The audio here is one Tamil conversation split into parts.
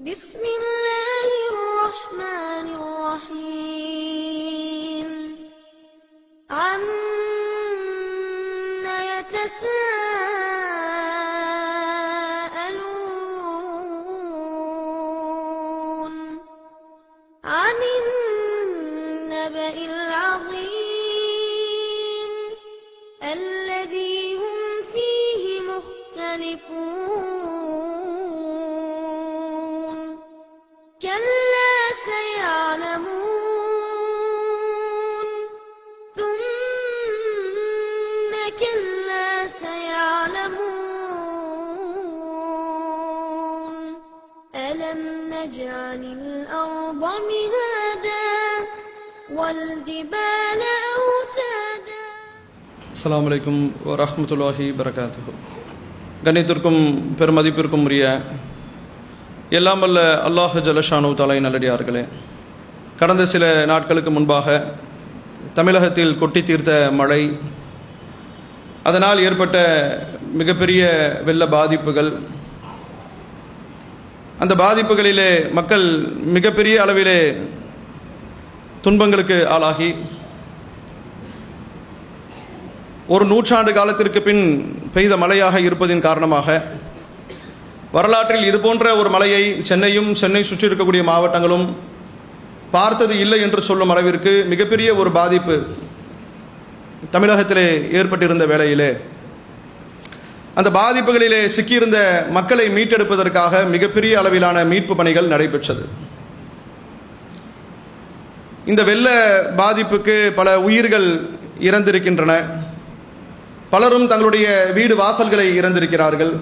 بسم الله الرحمن الرحيم عما يتساءلون عن النبأ العظيم الذي هم فيه مختلفون كلا سيعلمون ثم كلا سيعلمون ألم نجعل الأرض مهادا والجبال أوتادا. அஸ்ஸலாமு அலைக்கும் வரஹ்மத்துல்லாஹி வரகாத்துஹு. கண்ணியத்திற்கும் பெருமதிப்பிற்கும் உரிய எல்லாம் வல்ல அல்லாஹ் ஜல்லஷானு தஆலா நல்லடியார்களே, கடந்த சில நாட்களுக்கு முன்பாக தமிழகத்தில் கொட்டி தீர்த்த மழை, அதனால் ஏற்பட்ட மிகப்பெரிய வெள்ள பாதிப்புகள், அந்த பாதிப்புகளிலே மக்கள் மிகப்பெரிய அளவிலே துன்பங்களுக்கு ஆளாகி ஒரு நூற்றாண்டு காலத்திற்கு பின் பெய்த மழையாக இருப்பதின் காரணமாக வரலாற்றில் இதுபோன்ற ஒரு மழையை சென்னையும் சென்னை சுற்றி இருக்கக்கூடிய மாவட்டங்களும் பார்த்தது இல்லை என்று சொல்லும் அளவிற்கு மிகப்பெரிய ஒரு பாதிப்பு தமிழகத்திலே ஏற்பட்டிருந்த வேளையிலே அந்த பாதிப்புகளிலே சிக்கியிருந்த மக்களை மீட்டெடுப்பதற்காக மிகப்பெரிய அளவிலான மீட்பு பணிகள் நடைபெற்றது. இந்த வெள்ள பாதிப்புக்கு பல உயிர்கள் இறந்திருக்கின்றன. பலரும் தங்களுடைய வீடு வாசல்களை இழந்திருக்கிறார்கள்.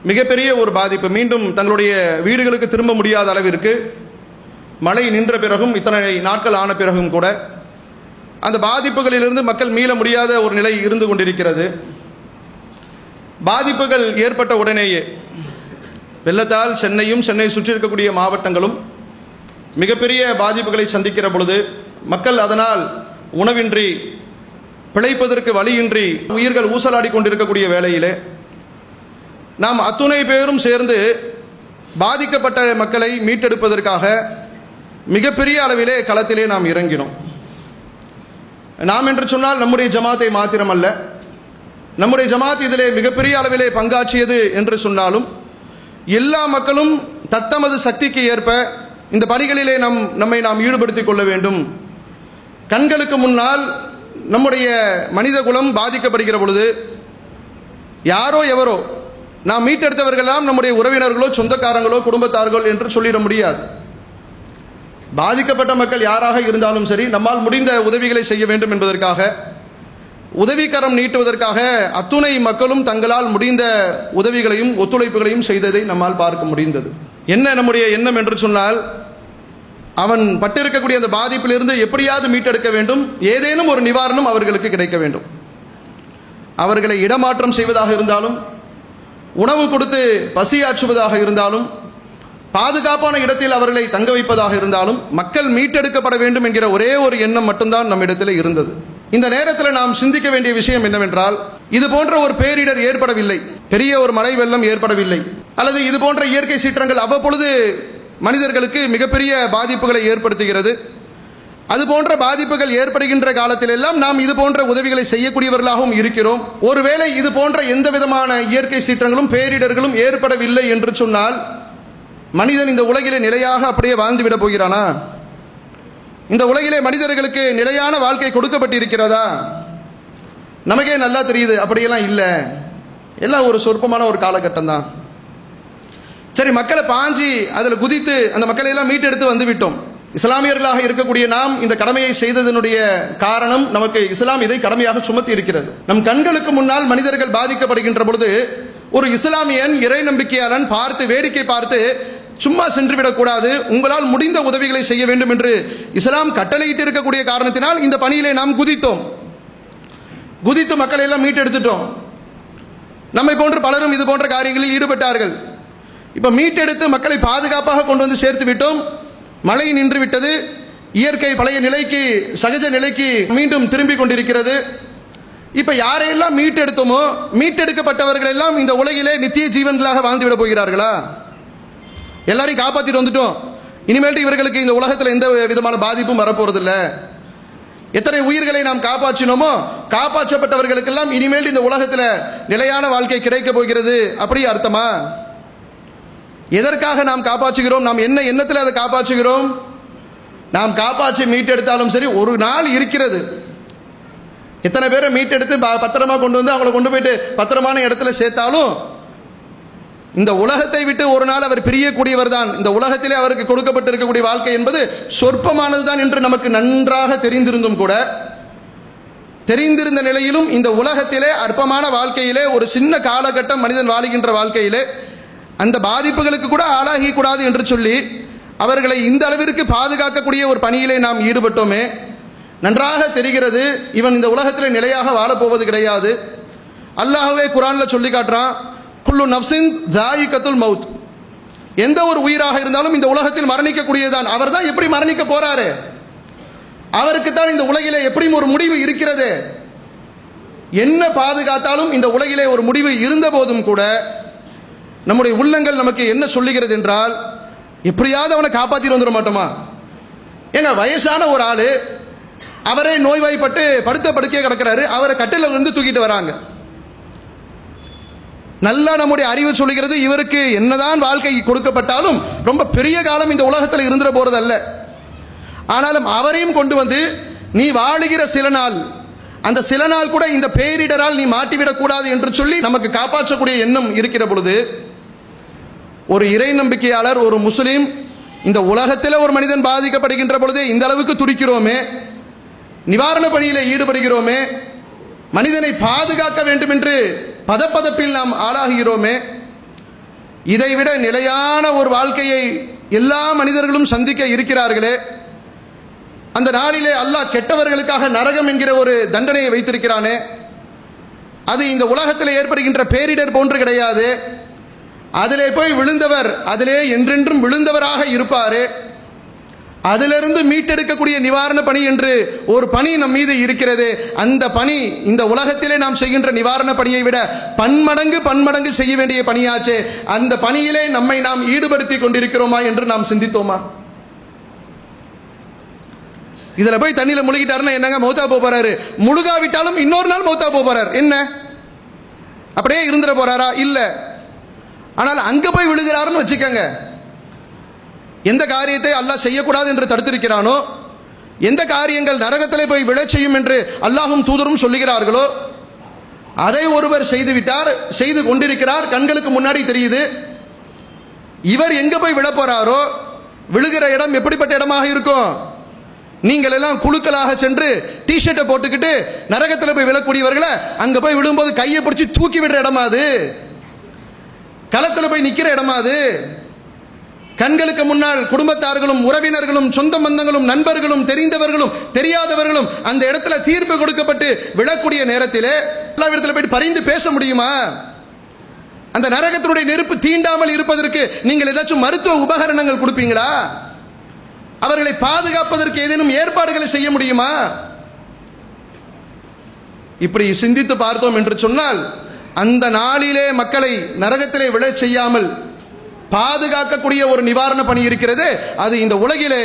மிகப்பெரிய ஒரு பாதிப்பு. மீண்டும் தங்களுடைய வீடுகளுக்கு திரும்ப முடியாத அளவிற்கு மழை நின்ற பிறகும், இத்தனை நாட்கள் ஆன பிறகும் கூட அந்த பாதிப்புகளிலிருந்து மக்கள் மீள முடியாத ஒரு நிலை இருந்து கொண்டிருக்கிறது. பாதிப்புகள் ஏற்பட்ட உடனேயே வெள்ளத்தால் சென்னையும் சென்னை சுற்றி இருக்கக்கூடிய மாவட்டங்களும் மிகப்பெரிய பாதிப்புகளை சந்திக்கிற பொழுது மக்கள் அதனால் உணவின்றி, பிழைப்பதற்கு வழியின்றி உயிர்கள் ஊசலாடி கொண்டிருக்கக்கூடிய வேளையிலே நாம் அத்துணை பேரும் சேர்ந்து பாதிக்கப்பட்ட மக்களை மீட்டெடுப்பதற்காக மிகப்பெரிய அளவிலே களத்திலே நாம் இறங்கினோம். நாம் என்று சொன்னால் நம்முடைய ஜமாத்தை மாத்திரமல்ல, நம்முடைய ஜமாத் இதிலே மிகப்பெரிய அளவிலே பங்காற்றியது என்று சொன்னாலும் எல்லா மக்களும் தத்தமது சக்திக்கு ஏற்ப இந்த பணிகளிலே நம்மை நாம் ஈடுபடுத்திக் கொள்ள வேண்டும். கண்களுக்கு முன்னால் நம்முடைய மனித குலம் பாதிக்கப்படுகிற பொழுது யாரோ எவரோ நாம் மீட்டெடுத்தவர்களெல்லாம் நம்முடைய உறவினர்களோ சொந்தக்காரங்களோ குடும்பத்தார்களோ என்று சொல்லிட முடியாது. பாதிக்கப்பட்ட மக்கள் யாராக இருந்தாலும் சரி, நம்மால் முடிந்த உதவிகளை செய்ய வேண்டும் என்பதற்காக, உதவிக்கரம் நீட்டுவதற்காக அத்துணை மக்களும் தங்களால் முடிந்த உதவிகளையும் ஒத்துழைப்புகளையும் செய்ததை நம்மால் பார்க்க முடிந்தது. என்ன நம்முடைய எண்ணம் என்று சொன்னால், அவன் பட்டிருக்கக்கூடிய அந்த பாதிப்பிலிருந்து எப்படியாவது மீட்டெடுக்க வேண்டும், ஏதேனும் ஒரு நிவாரணம் அவர்களுக்கு கிடைக்க வேண்டும். அவர்களை இடமாற்றம் செய்வதாக இருந்தாலும், உணவு கொடுத்து பசியாற்றுவதாக இருந்தாலும், பாதுகாப்பான இடத்தில் அவர்களை தங்க வைப்பதாக இருந்தாலும், மக்கள் மீட்டெடுக்கப்பட வேண்டும் என்கிற ஒரே ஒரு எண்ணம் மட்டும்தான் நம்மிடத்தில் இருந்தது. இந்த நேரத்தில் நாம் சிந்திக்க வேண்டிய விஷயம் என்னவென்றால், இது போன்ற ஒரு பேரிடர் ஏற்படவில்லை, பெரிய ஒரு மழை வெள்ளம் ஏற்படவில்லை, அல்லது இது போன்ற இயற்கை சீற்றங்கள் அவ்வப்பொழுது மனிதர்களுக்கு மிகப்பெரிய பாதிப்புகளை ஏற்படுத்துகிறது. அது போன்ற பாதிப்புகள் ஏற்படுகின்ற காலத்தில் எல்லாம் நாம் இது போன்ற உதவிகளை செய்யக்கூடியவர்களாகவும் இருக்கிறோம். ஒருவேளை இது போன்ற எந்த விதமான இயற்கை சீற்றங்களும் பேரிடர்களும் ஏற்படவில்லை என்று சொன்னால் மனிதன் இந்த உலகிலே நிலையாக அப்படியே வாழ்ந்துவிட போகிறானா? இந்த உலகிலே மனிதர்களுக்கு நிலையான வாழ்க்கை கொடுக்கப்பட்டிருக்கிறதா? நமக்கே நல்லா தெரியுது, அப்படியெல்லாம் இல்லை, எல்லாம் ஒரு சொற்பமான ஒரு காலகட்டம் தான். சரி, மக்களை பாஞ்சி அதில் குதித்து அந்த மக்களை எல்லாம் மீட்டெடுத்து வந்து விட்டோம். இஸ்லாமியர்களாக இருக்கக்கூடிய நாம் இந்த கடமையை செய்ததனுடைய காரணம், நமக்கு இஸ்லாம் இதை கடமையாக சுமத்தி இருக்கிறது. நம் கண்களுக்கு முன்னால் மனிதர்கள் பாதிக்கப்படுகின்ற பொழுது ஒரு இஸ்லாமியன், இறை நம்பிக்கையாளன் பார்த்து, வேடிக்கை பார்த்து சும்மா சென்று விடக்கூடாது. உங்களால் முடிந்த உதவிகளை செய்ய வேண்டும் என்று இஸ்லாம் கட்டளையிட்டு இருக்கக்கூடிய காரணத்தினால் இந்த பணியிலே நாம் குதித்து மக்களை எல்லாம் மீட்டெடுத்துட்டோம். நம்மை போன்று பலரும் இது போன்ற காரியங்களில் ஈடுபட்டார்கள். இப்ப மீட்டெடுத்து மக்களை பாதுகாப்பாக கொண்டு வந்து சேர்த்து விட்டோம். மழை நின்று விட்டது. இயற்கை பழைய நிலைக்கு, சகஜ நிலைக்கு மீண்டும் திரும்பிக் கொண்டிருக்கிறது. இப்ப யாரையெல்லாம் மீட்டெடுத்தோமோ, மீட்டெடுக்கப்பட்டவர்கள் எல்லாம் இந்த உலகிலே நித்திய ஜீவன்களாக வாழ்ந்துவிட போகிறார்களா? எல்லாரையும் காப்பாற்றிட்டு வந்துட்டோம், இனிமேல்ட்டு இவர்களுக்கு இந்த உலகத்தில் எந்த விதமான பாதிப்பும் வரப்போறதில்ல. எத்தனை உயிர்களை நாம் காப்பாற்றினோமோ காப்பாற்றப்பட்டவர்களுக்கெல்லாம் இனிமேல் இந்த உலகத்தில் நிலையான வாழ்க்கை கிடைக்க போகிறது, அப்படி அர்த்தமா? எதற்காக நாம் காப்பாற்றுகிறோம்? நாம் என்ன எண்ணத்தில் அதை காப்பாற்றுகிறோம்? நாம் காப்பாற்றி மீட்டெடுத்தாலும் சரி, ஒரு நாள் இருக்கிறது. எத்தனை பேரை மீட்டெடுத்து பத்திரமா கொண்டு வந்து அவங்களை கொண்டு போயிட்டு பத்திரமான இடத்துல சேர்த்தாலும் இந்த உலகத்தை விட்டு ஒரு நாள் அவர் பிரியக்கூடியவர் தான். இந்த உலகத்திலே அவருக்கு கொடுக்கப்பட்டிருக்கக்கூடிய வாழ்க்கை என்பது சொற்பமானதுதான் என்று நமக்கு நன்றாக தெரிந்திருந்தும் கூட, தெரிந்திருந்த நிலையிலும் இந்த உலகத்திலே அற்பமான வாழ்க்கையிலே ஒரு சின்ன காலகட்டம் மனிதன் வாழுகின்ற வாழ்க்கையிலே அந்த பாதிப்புகளுக்கு கூட ஆளாகி கூடாது என்று சொல்லி அவர்களை இந்த அளவிற்கு பாதுகாக்கக்கூடிய ஒரு பணியிலே நாம் ஈடுபட்டோமே. நன்றாக தெரிகிறது இவன் இந்த உலகத்திலே நிலையாக வாழப்போவது கிடையாது. அல்லாஹ்வே குர்ஆன்ல சொல்லி காட்டுறான், குல்லு நஃப்ஸின் ஸாயிகத்துல் மவுத். எந்த ஒரு உயிராக இருந்தாலும் இந்த உலகத்தில் மரணிக்கக்கூடியதுதான். அவர் தான் எப்படி மரணிக்க போறாரு? அவருக்கு தான் இந்த உலகிலே எப்படியும் ஒரு முடிவு இருக்கிறது. என்ன பாதுகாத்தாலும் இந்த உலகிலே ஒரு முடிவு இருந்த போதும் கூட நம்முடைய உள்ளங்கள் நமக்கு என்ன சொல்லுகிறது என்றால், எப்படியாவது அவனை காப்பாற்றிட்டு வந்துட மாட்டோமா? ஏங்க, வயசான ஒரு ஆளு அவரே நோய்வாய்ப்பட்டு படுத்த படுக்கையே கிடக்கிறாரு, அவரை கட்டில இருந்து தூக்கிட்டு வராங்க. நல்லா நம்முடைய அறிவு சொல்லுகிறது, இவருக்கு என்னதான் வாழ்க்கை கொடுக்கப்பட்டாலும் ரொம்ப பெரிய காலம் இந்த உலகத்தில் இருந்துட போறது அல்ல. ஆனாலும் அவரையும் கொண்டு வந்து நீ வாழுகிற சில நாள், அந்த சில நாள் கூட இந்த பேரிடரால் நீ மாட்டிவிடக் கூடாது என்று சொல்லி நமக்கு காப்பாற்றக்கூடிய எண்ணம் இருக்கிற பொழுது, ஒரு இறை நம்பிக்கையாளர், ஒரு முஸ்லீம் இந்த உலகத்தில் ஒரு மனிதன் பாதிக்கப்படுகின்ற பொழுது இந்த அளவுக்கு துடிக்கிறோமே, நிவாரண பணியில ஈடுபடுகிறோமே, மனிதனை பாதுகாக்க வேண்டும் என்று பதப்பதப்பில் நாம் ஆளாகிறோமே, இதைவிட நிலையான ஒரு வாழ்க்கையை எல்லா மனிதர்களும் சந்திக்க இருக்கிறார்களே. அந்த நாளிலே அல்லாஹ் கெட்டவர்களுக்காக நரகம் என்கிற ஒரு தண்டனையை வைத்திருக்கிறானே, அது இந்த உலகத்தில் ஏற்படுகின்ற பேரிடர் போன்று கிடையாது. அதிலே போய் விழுந்தவர் அதிலே என்றென்றும் விழுந்தவராக இருப்பாரு. அதிலிருந்து மீட்டெடுக்கக்கூடிய நிவாரண பணி என்று ஒரு பணி நம் மீது இருக்கிறது. அந்த பணி இந்த உலகத்திலே நாம் செய்கின்ற நிவாரண பணியை விட பன்மடங்கு செய்ய வேண்டிய பணியாச்சே. அந்த பணியிலே நம்மை நாம் ஈடுபடுத்தி கொண்டிருக்கிறோமா என்று நாம் சிந்தித்தோமா? இதுல போய் தண்ணியில முழுகிட்டாருன்னா என்னங்க, மௌத்தா போறாரு. முழுகாவிட்டாலும் இன்னொரு நாள் மௌத்தா போறாரு. என்ன அப்படியே இருந்துட போறாரா? இல்ல. ஆனால் அங்க போய் விழுகிறாருன்னு வச்சுக்கங்க, எந்த காரியத்தை அல்லாஹ் செய்யக்கூடாது என்று தடுத்திருக்கிறானோ, எந்த காரியங்கள் நரகத்திலே போய் விழச் செய்யும் என்று அல்லாஹும் தூதரும் சொல்லுகிறார்களோ, அதை ஒருவர் செய்துவிட்டார், செய்து கொண்டிருக்கிறார், கண்களுக்கு முன்னாடி தெரியுது. இவர் எங்க போய் விழ போறாரோ, விழுகிற இடம் எப்படிப்பட்ட இடமாக இருக்கும்? நீங்கள் எல்லாம் குழுக்களாக சென்று டிஷர்ட்டை போட்டுக்கிட்டு நரகத்தில் போய் விழக்கூடியவர்களை அங்க போய் விழும்போது கையை பிடிச்சி தூக்கி விடுற இடமா அது? களத்தில் போய் நிக்கிற இடமா அது? கண்களுக்கு முன்னால் குடும்பத்தார்களும் உறவினர்களும் சொந்த பந்தங்களும் நண்பர்களும் தெரிந்தவர்களும் தெரியாதவர்களும் அந்த இடத்துல தீர்ப்பு கொடுக்கப்பட்டு விழக்கூடிய நேரத்திலே எல்லா இடத்துல போயிட்டு பரிந்து பேச முடியுமா? அந்த நரகத்தினுடைய நெருப்பு தீண்டாமல் இருப்பதற்கு நீங்கள் ஏதாச்சும் மருத்துவ உபகரணங்கள் கொடுப்பீங்களா? அவர்களை பாதுகாப்பதற்கு ஏதேனும் ஏற்பாடுகளை செய்ய முடியுமா? இப்படி சிந்தித்து பார்த்தோம் என்று சொன்னால், அந்த நாளிலே மக்களை நரகத்திலே விழச் செய்யாமல் பாதுகாக்கக்கூடிய ஒரு நிவாரண பணி இருக்கிறது. அது இந்த உலகிலே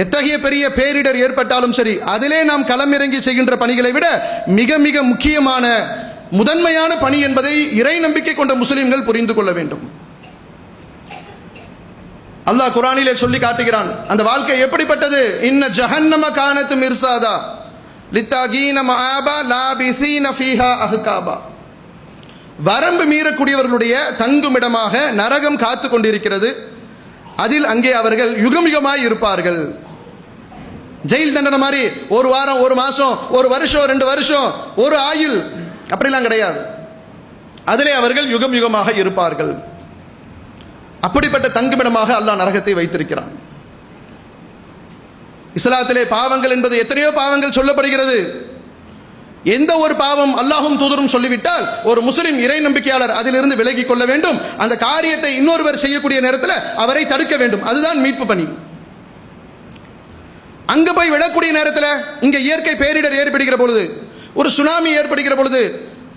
எத்தகைய பெரிய பேரிடர் ஏற்பட்டாலும் சரி, அதிலே நாம் களமிறங்கி செய்கின்ற பணிகளை விட மிக மிக முக்கியமான முதன்மையான பணி என்பதை இறை நம்பிக்கை கொண்ட முஸ்லிம்கள் புரிந்து கொள்ள வேண்டும். அல்லாஹ் குர்ஆனிலே சொல்லி காட்டுகிறான், அந்த வாழ்க்கை எப்படிப்பட்டது? இன்ன ஜஹன்னம கானத் மிர்சாதா லித்தாகீன மஆபா லாபிஸீன ஃபீஹா அஹ்காபா. வரம்பு மீறக்கூடியவர்களுடைய தங்குமிடமாக நரகம் காத்து கொண்டிருக்கிறது. அதில் அங்கே அவர்கள் யுகம் யுகமாய் இருப்பார்கள். ஜெயில் தண்டனை மாதிரி ஒரு வாரம், ஒரு மாசம், ஒரு வருஷம், 2 வருஷம், ஒரு ஆயுள் அப்படிலாம் கிடையாது. அதிலே அவர்கள் யுகம் யுகமாக இருப்பார்கள். அப்படிப்பட்ட தங்குமிடமாக அல்லாஹ் நரகத்தை வைத்திருக்கிறான். இஸ்லாத்திலே பாவங்கள் என்பது எத்தனையோ பாவங்கள் சொல்லப்படுகிறது. எந்த ஒரு பாவம் அல்லாஹும் தூதரும் சொல்லிவிட்டால் ஒரு முஸ்லிம் இறை நம்பிக்கையாளர் அதிலிருந்து விலகி கொள்ள வேண்டும். அந்த காரியத்தை இன்னொருவர் செய்யக்கூடிய நேரத்தில் அவரை தடுக்க வேண்டும். அதுதான் மீட்பு பணி. அங்க போய் விழக்கூடிய நேரத்தில், இங்க இயற்கை பேரிடர் ஏற்படுகிற பொழுது, ஒரு சுனாமி ஏற்படுகிற பொழுது,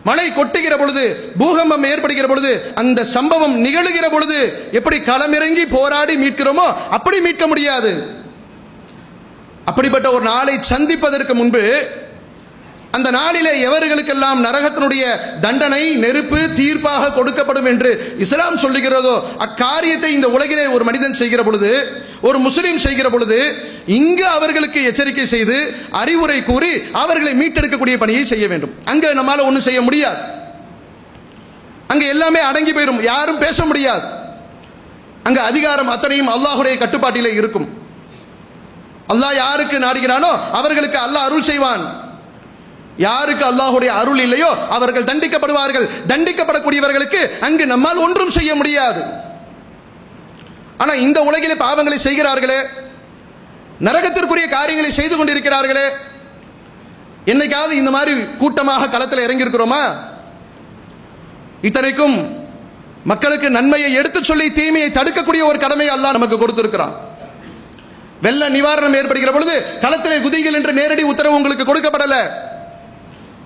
மழை கொட்டுகிற பொழுது, பூகம்பம் ஏற்படுகிற பொழுது, அந்த சம்பவம் நிகழுகிற பொழுது எப்படி களமிறங்கி போராடி மீட்கிறோமோ அப்படி மீட்க முடியாது. அப்படிப்பட்ட ஒரு நாளை சந்திப்பதற்கு முன்பு அந்த நாளிலே எவர்களுக்கெல்லாம் நரகத்தினுடைய தண்டனை நெருப்பு தீர்ப்பாக கொடுக்கப்படும் என்று இஸ்லாம் சொல்லுகிறதோ அக்காரியத்தை இந்த உலகிலே ஒரு மனிதன் செய்கிற பொழுது, ஒரு முஸ்லிம் செய்கிற பொழுது, இங்கு அவர்களுக்கு எச்சரிக்கை செய்து அறிவுரை கூறி அவர்களை மீட்டெடுக்கக்கூடிய பணியை செய்ய வேண்டும். அங்க நம்மால ஒன்றும் செய்ய முடியாது. அங்க எல்லாமே அடங்கி போயிடும், யாரும் பேச முடியாது. அங்க அதிகாரம் அத்தனையும் அல்லாஹுடைய கட்டுப்பாட்டிலே இருக்கும். அல்லாஹ் யாருக்கு நாடுகிறானோ அவர்களுக்கு அல்லாஹ் அருள் செய்வான். யாருக்கு அல்லாஹுடைய அருள் இல்லையோ அவர்கள் தண்டிக்கப்படுவார்கள். தண்டிக்கப்படக்கூடியவர்களுக்கு அங்கு நம்மால் ஒன்றும் செய்ய முடியாது. ஆனா இந்த உலகிலே பாவங்களை செய்கிறார்களே, நரகத்திற்குரிய காரியங்களை செய்து கொண்டிருக்கிறார்களே, என்னைக்காவது இந்த மாதிரி கூட்டமாக களத்தில் இறங்கி இருக்கிறோமா? இத்தனைக்கும் மக்களுக்கு நன்மையை எடுத்து சொல்லி தீமையை தடுக்கக்கூடிய ஒரு கடமையை அல்லாஹ் நமக்கு கொடுத்திருக்கிறான். வெள்ள நிவாரணம் ஏற்படுகிற பொழுது களத்திலே குதிகள் என்று நேரடி உத்தரவு உங்களுக்கு கொடுக்கப்படல.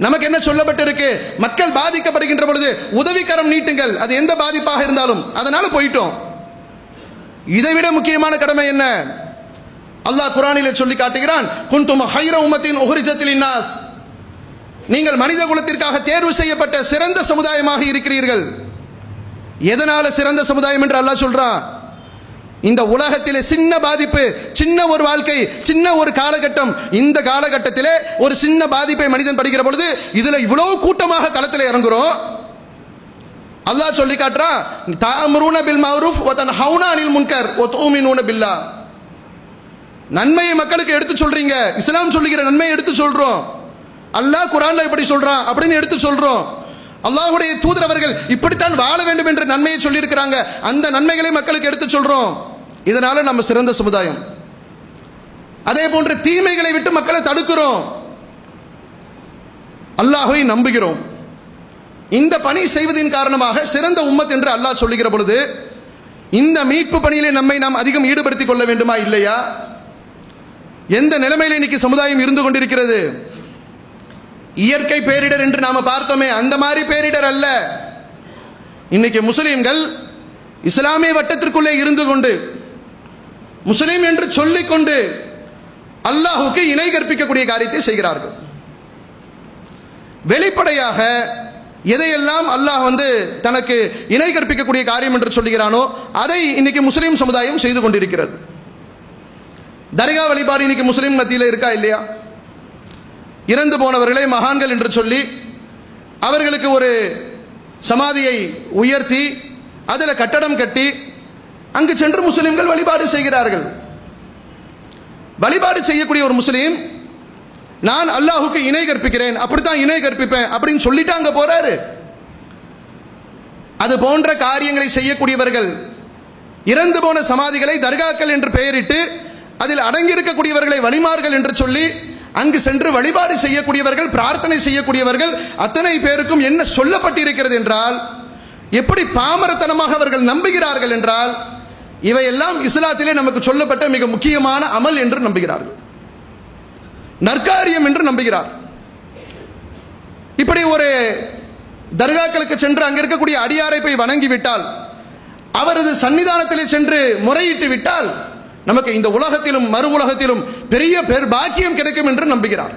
நமக்கு என்ன சொல்லப்பட்டிருக்கு? மக்கள் பாதிக்கப்படுகின்ற பொழுது உதவிக்கரம் நீட்டுங்கள், அது எந்த பாதிப்பாக இருந்தாலும். அதனால போயிட்டோம். இதைவிட முக்கியமான கடமை என்ன? அல்லாஹ் குர்ஆனிலே சொல்லி காட்டுகிறான், குன்தும் ஹைர உம்மத்தின் உஹ்ரிஜத் லின்னாஸ், நீங்கள் மனித குலத்திற்காக தேர்வு செய்யப்பட்ட சிறந்த சமுதாயமாக இருக்கிறீர்கள். எதனால சிறந்த சமுதாயம் என்று அல்லாஹ் சொல்றான்? இந்த உலகத்திலே சின்ன பாதிப்பு, சின்ன ஒரு வாழ்க்கை, சின்ன ஒரு காலகட்டம், இந்த காலகட்டத்திலே ஒரு சின்ன பாதிப்பை மனிதன் படுகிற பொழுது இதுல இவ்வளவு கூட்டமாக களத்தில் இறங்குறோம். அல்லாஹ் சொல்லி காட்டுறான், தஅமுருன பில் மஅரூஃப் வ தன்ஹவுன அனில் முன்கர் வ துமினூன பில்லாஹ். நன்மையை மக்களுக்கு எடுத்து சொல்றீங்க, இஸ்லாம் சொல்லுகிற நன்மையை எடுத்து சொல்றோம். அல்லாஹ் குர்ஆன்ல இப்படி சொல்றான் அப்படின்னு எடுத்து சொல்றோம். அல்லாஹ்வுடைய தூதர் அவர்கள் இப்படித்தான் வாழ வேண்டும் என்று நன்மையை சொல்லி இருக்கிறாங்க. அந்த நன்மைகளை மக்களுக்கு எடுத்து சொல்றோம். இதனால நம்ம சிறந்த சமுதாயம். அதே போன்று தீமைகளை விட்டு மக்களை தடுக்கிறோம். அல்லாஹ்வை நம்புகிறோம். இந்த பணி செய்வதின் காரணமாக சிறந்த உம்மத் என்று அல்லாஹ் சொல்லுகிற பொழுது இந்த மீட்பு பணியிலே நம்மை நாம் அதிகம் ஈடுபடுத்திக் கொள்ள வேண்டுமா இல்லையா? எந்த நிலைமையில இன்னைக்கு சமுதாயம் இருந்து கொண்டிருக்கிறது? இயற்கை பேரிடர் என்று நாம பார்த்தோமே, அந்த மாதிரி பேரிடர் அல்ல. இன்னைக்கு முஸ்லிம்கள் இஸ்லாமிய வட்டத்திற்குள்ளே இருந்து கொண்டு முஸ்லிம் என்று சொல்லிக் கொண்டு அல்லாஹுக்கு இணை கற்பிக்கக்கூடிய காரியத்தை செய்கிறார்கள். வெளிப்படையாக எதையெல்லாம் அல்லாஹ் தனக்கு இணை கற்பிக்கக்கூடிய காரியம் என்று சொல்லுகிறானோ அதை இன்னைக்கு முஸ்லிம் சமுதாயம் செய்து கொண்டிருக்கிறது. தர்கா வழிபாடு இன்னைக்கு முஸ்லிம் மத்தியில் இருக்கா இல்லையா? இறந்து போனவர்களை மகான்கள் என்று சொல்லி அவர்களுக்கு ஒரு சமாதியை உயர்த்தி அதில் கட்டடம் கட்டி அங்கு சென்று முஸ்லிம்கள் வழிபாடு செய்கிறார்கள். வழிபாடு செய்யக்கூடிய ஒரு முஸ்லீம் நான் அல்லாஹுக்கு இணை கற்பிக்கிறேன், அப்படித்தான் இணை கற்பிப்பேன் அப்படின்னு சொல்லிட்டு அங்க போறாரு. அது போன்ற காரியங்களை செய்யக்கூடியவர்கள் இறந்து போன சமாதிகளை தர்காக்கள் என்று பெயரிட்டு அதில் அடங்கி இருக்கக்கூடியவர்களை வழிமார்கள் என்று சொல்லி அங்கு சென்று வழிபாடு செய்யக்கூடியவர்கள், பிரார்த்தனை செய்யக்கூடியவர்கள் அத்தனை பேருக்கும் என்ன சொல்லப்பட்டிருக்கிறது என்றால், எப்படி பாமரத்தனமாக அவர்கள் நம்புகிறார்கள் என்றால், இவையெல்லாம் இஸ்லாத்திலே நமக்கு சொல்லப்பட்ட மிக முக்கியமான அமல் என்று நம்புகிறார்கள், நற்காரியம் என்று நம்புகிறார். இப்படி ஒரு தர்காக்களுக்கு சென்று அங்க இருக்கக்கூடிய அடியாரை போய் வணங்கிவிட்டால், அவரது சன்னிதானத்திலே சென்று முறையிட்டு விட்டால் நமக்கு இந்த உலகத்திலும் மறு உலகத்திலும் பெரிய பாக்கியம் கிடைக்கும் என்று நம்புகிறார்.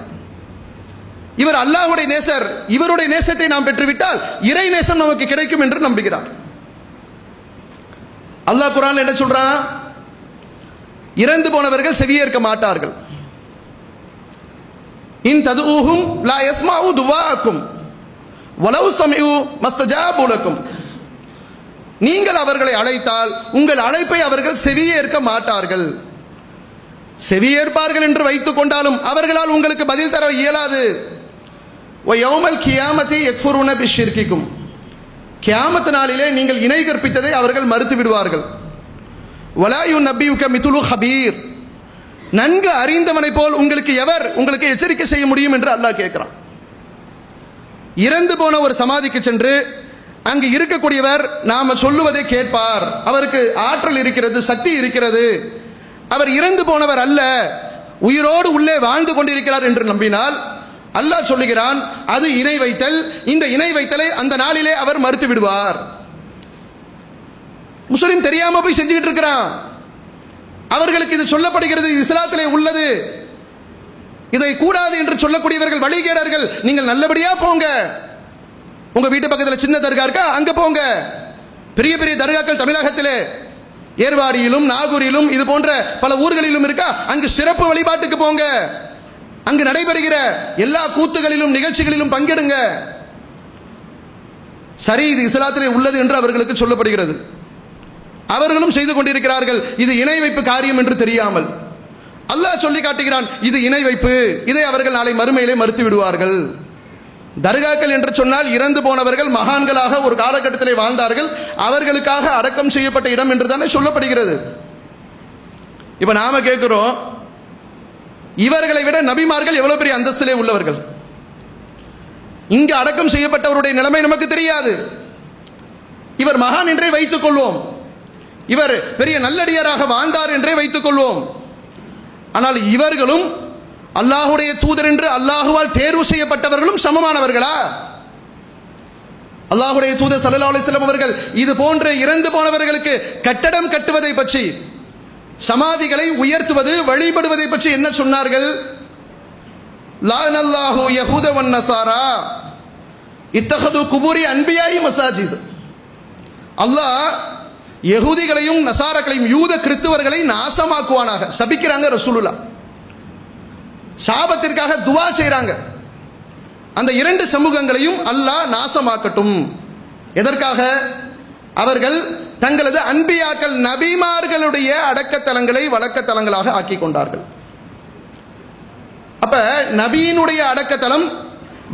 இவர் அல்லாஹ்வுடைய நேசர், இவருடைய நேசத்தை நாம் பெற்றுவிட்டால் இறை நேசம் நமக்கு கிடைக்கும் என்று நம்புகிறார். அல்லாஹ் குர்ஆன்ல என்ன சொல்றான்? இறந்து போனவர்கள் செவியேற்க மாட்டார்கள். இன் ததுஹும் லா யஸ்மஉ துஆக்கும் வலவ் சமிஉ மஸ்தஜாபு லக்கும். நீங்கள் அவர்களை அழைத்தால் உங்கள் அழைப்பை அவர்கள் செவியேற்க மாட்டார்கள். செவியேற்பார்கள் என்று வைத்துக் கொண்டாலும் அவர்களால் உங்களுக்கு பதில் தர இயலாது. வயௌமல் கியாமத்தி யக்ஃபுருன பிஷ்ஷிர்கிக்கும். கியாமத் நாளிலே நீங்கள் இணை கற்பித்ததை அவர்கள் மறுத்து விடுவார்கள். வலா யுநப்பியுக மிதுலு ஹபீர். நன்கு அறிந்தவனை போல் உங்களுக்கு எவர் உங்களுக்கு எச்சரிக்கை செய்ய முடியும் என்று அல்லாஹ் கேட்கிறான். இறந்து போன ஒரு சமாதிக்கு சென்று அங்கு இருக்கக்கூடியவர் நாம சொல்லுவதை கேட்பார், அவருக்கு ஆற்றல் இருக்கிறது, சக்தி இருக்கிறது, அவர் இறந்து போனவர் அல்ல, உயிரோடு உள்ளே வாழ்ந்து கொண்டிருக்கிறார் என்று நம்பினால் அல்லாஹ் சொல்லுகிறான் அது இணை வைத்தல். இந்த இணை வைத்தலை அந்த நாளிலே அவர் மறுத்து விடுவார். முஸ்லிம் தெரியாம போய் செஞ்சுக்கிட்டு இருக்கிறான். அவர்களுக்கு இது சொல்லப்படுகிறது, இது இஸ்லாத்திலே உள்ளது, இதை கூடாது என்று சொல்லக்கூடியவர்கள் வழிகேடர்கள். நீங்கள் நல்லபடியா போங்க, உங்க வீட்டு பக்கத்தில் சின்ன தர்கா இருக்கா அங்க போங்க. பெரிய பெரிய தர்காக்கள் தமிழகத்திலே ஏர்வாடியிலும் நாகூரிலும் இது போன்ற பல ஊர்களிலும் இருக்கா, அங்கு சிறப்பு வழிபாட்டுக்கு போங்க. அங்கு நடைபெறுகிற எல்லா கூத்துகளிலும் நிகழ்ச்சிகளிலும் பங்கெடுங்க. சரி, இது இஸ்லாத்திலே உள்ளது என்று அவர்களுக்கு சொல்லப்படுகிறது. அவர்களும் செய்து கொண்டிருக்கிறார்கள், இது இணை வைப்பு காரியம் என்று தெரியாமல். அல்லாஹ் சொல்லி காட்டுகிறான், இது இணை வைப்பு, இதை அவர்கள் நாளை மறுமையிலே மறுத்து விடுவார்கள். தர்காக்கள் என்று சொன்னால் இறந்து போனவர்கள் மகான்களாக ஒரு காலகட்டத்திலே வாழ்ந்தார்கள், அவர்களுக்காக அடக்கம் செய்யப்பட்ட இடம் என்று தானே சொல்லப்படுகிறது. இப்ப நாம கேட்கிறோம், இவர்களை விட நபிமார்கள் எவ்வளவு பெரிய அந்தஸ்திலே உள்ளவர்கள். இங்கு அடக்கம் செய்யப்பட்டவருடைய நிலைமை நமக்கு தெரியாது. இவர் மகான் என்றே வைத்துக் கொள்வோம், இவர் பெரிய நல்லடியாராக வாழ்ந்தார் என்றே வைத்துக் கொள்வோம். ஆனால் இவர்களும் அல்லாஹுடைய தூதர் என்று அல்லாஹுவால் தேர்வு செய்யப்பட்டவர்களும் சமமானவர்களா? அல்லாஹுடைய தூதர் ஸல்லல்லாஹு அலைஹி வஸல்லம் அவர்கள் இது போன்ற இறந்து போனவர்களுக்கு கட்டடம் கட்டுவதை பற்றி, சமாதிகளை உயர்த்துவது வழிபடுவதை பற்றி என்ன சொன்னார்கள்? லானல்லாஹு யஹூத வன் நஸாரா இத்தஹது குபூரி அன்பியாயி மசாஜித். அல்லாஹ் யஹூதிகளையும் நசாராக்களையும் யூத கிறிஸ்தவர்களை நாசமாக்குவானாக சபிக்கிறாங்க ரசூலுல்லாஹ். சாபத்திற்காக துவா செய்றாங்க. அந்த இரண்டு சமூகங்களையும் அல்லாஹ் நாசமாக்கட்டும். எதற்காக? அவர்கள் தங்களது அன்பியாக்கள் நபிமார்களுடைய அடக்கத்தலங்களை வழக்கத்தலங்களாக ஆக்கி கொண்டார்கள். அப்ப நபியினுடைய அடக்கத்தலம்